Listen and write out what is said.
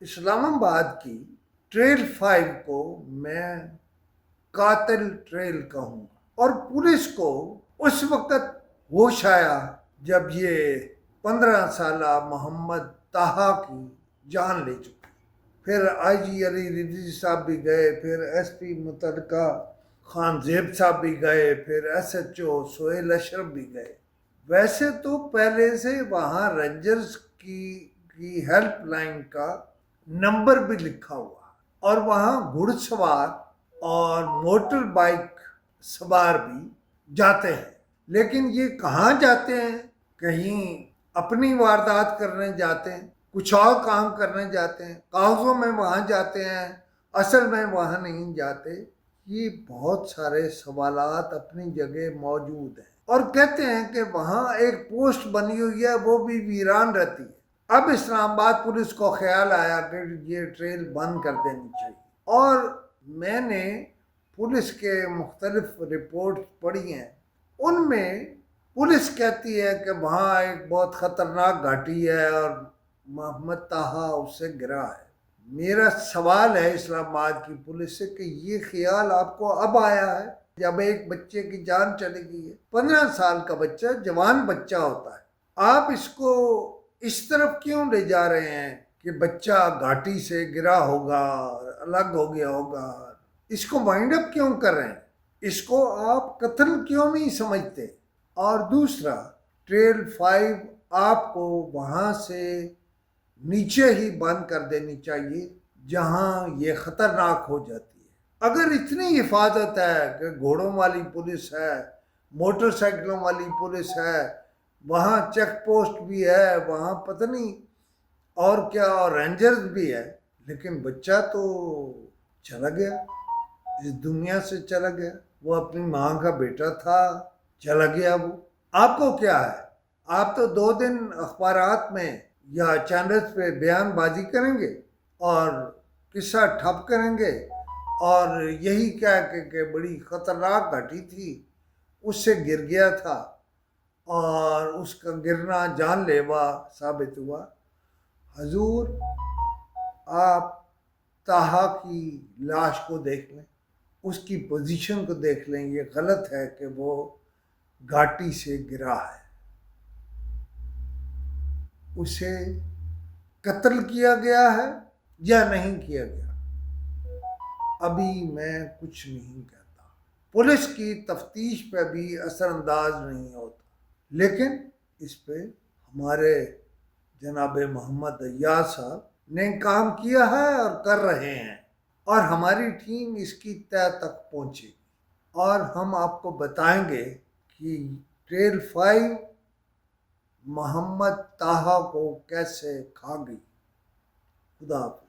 اسلام آباد کی ٹریل 5 کو میں قاتل ٹریل کہوں گا، اور پولیس کو اس وقت ہوش آیا جب یہ 15 سالہ محمد طہا کی جان لے چکے۔ پھر آئی جی علی رضوی صاحب بھی گئے، پھر ایس پی متعلقہ خان زیب صاحب بھی گئے، پھر ایس ایچ او سہیل اشرف بھی گئے۔ ویسے تو پہلے سے وہاں رینجرز کی ہیلپ لائن کا نمبر بھی لکھا ہوا، اور وہاں گھڑ سوار اور موٹر بائک سوار بھی جاتے ہیں۔ لیکن یہ کہاں جاتے ہیں؟ کہیں اپنی واردات کرنے جاتے ہیں، کچھ اور کام کرنے جاتے ہیں، کاغذوں میں وہاں جاتے ہیں، اصل میں وہاں نہیں جاتے۔ یہ بہت سارے سوالات اپنی جگہ موجود ہیں، اور کہتے ہیں کہ وہاں ایک پوسٹ بنی ہوئی ہے، وہ بھی ویران رہتی ہے۔ اب اسلام آباد پولیس کو خیال آیا کہ یہ ٹریل بند کر دینی چاہیے، اور میں نے پولیس کے مختلف رپورٹ پڑھی ہیں۔ ان میں پولیس کہتی ہے کہ وہاں ایک بہت خطرناک گھاٹی ہے اور محمد طہا اس سے گرا ہے۔ میرا سوال ہے اسلام آباد کی پولیس سے کہ یہ خیال آپ کو اب آیا ہے جب ایک بچے کی جان چلی گئی ہے؟ 15 سال کا بچہ جوان بچہ ہوتا ہے، آپ اس کو اس طرف کیوں لے جا رہے ہیں کہ بچہ گھاٹی سے گرا ہوگا، الگ ہو گیا ہوگا؟ اس کو وائنڈ اپ کیوں کر رہے ہیں؟ اس کو آپ قتل کیوں نہیں سمجھتے؟ اور دوسرا، ٹریل 5 آپ کو وہاں سے نیچے ہی بند کر دینی چاہیے جہاں یہ خطرناک ہو جاتی ہے۔ اگر اتنی حفاظت ہے کہ گھوڑوں والی پولیس ہے، موٹر سائیکلوں والی پولیس ہے، وہاں چیک پوسٹ بھی ہے، وہاں پتہ نہیں اور کیا، اور رینجرز بھی ہے، لیکن بچہ تو چلا گیا، اس دنیا سے چلا گیا۔ وہ اپنی ماں کا بیٹا تھا، چلا گیا وہ۔ آپ کو کیا ہے؟ آپ تو 2 دن اخبارات میں یا چینلز پہ بیان بازی کریں گے اور قصہ ٹھپ کریں گے، اور یہی کیا کہ بڑی خطرناک گھٹی تھی، اس سے گر گیا تھا اور اس کا گرنا جان لیوا ثابت ہوا۔ حضور، آپ طہا کی لاش کو دیکھ لیں، اس کی پوزیشن کو دیکھ لیں۔ یہ غلط ہے کہ وہ گھاٹی سے گرا ہے، اسے قتل کیا گیا ہے یا نہیں کیا گیا، ابھی میں کچھ نہیں کہتا۔ پولیس کی تفتیش پہ بھی اثر انداز نہیں ہوتا، لیکن اس پہ ہمارے جناب محمد ایاز صاحب نے کام کیا ہے اور کر رہے ہیں، اور ہماری ٹیم اس کی تہہ تک پہنچے گی، اور ہم آپ کو بتائیں گے کہ ٹریل 5 محمد طہا کو کیسے کھا گئی۔ خدا حافظ۔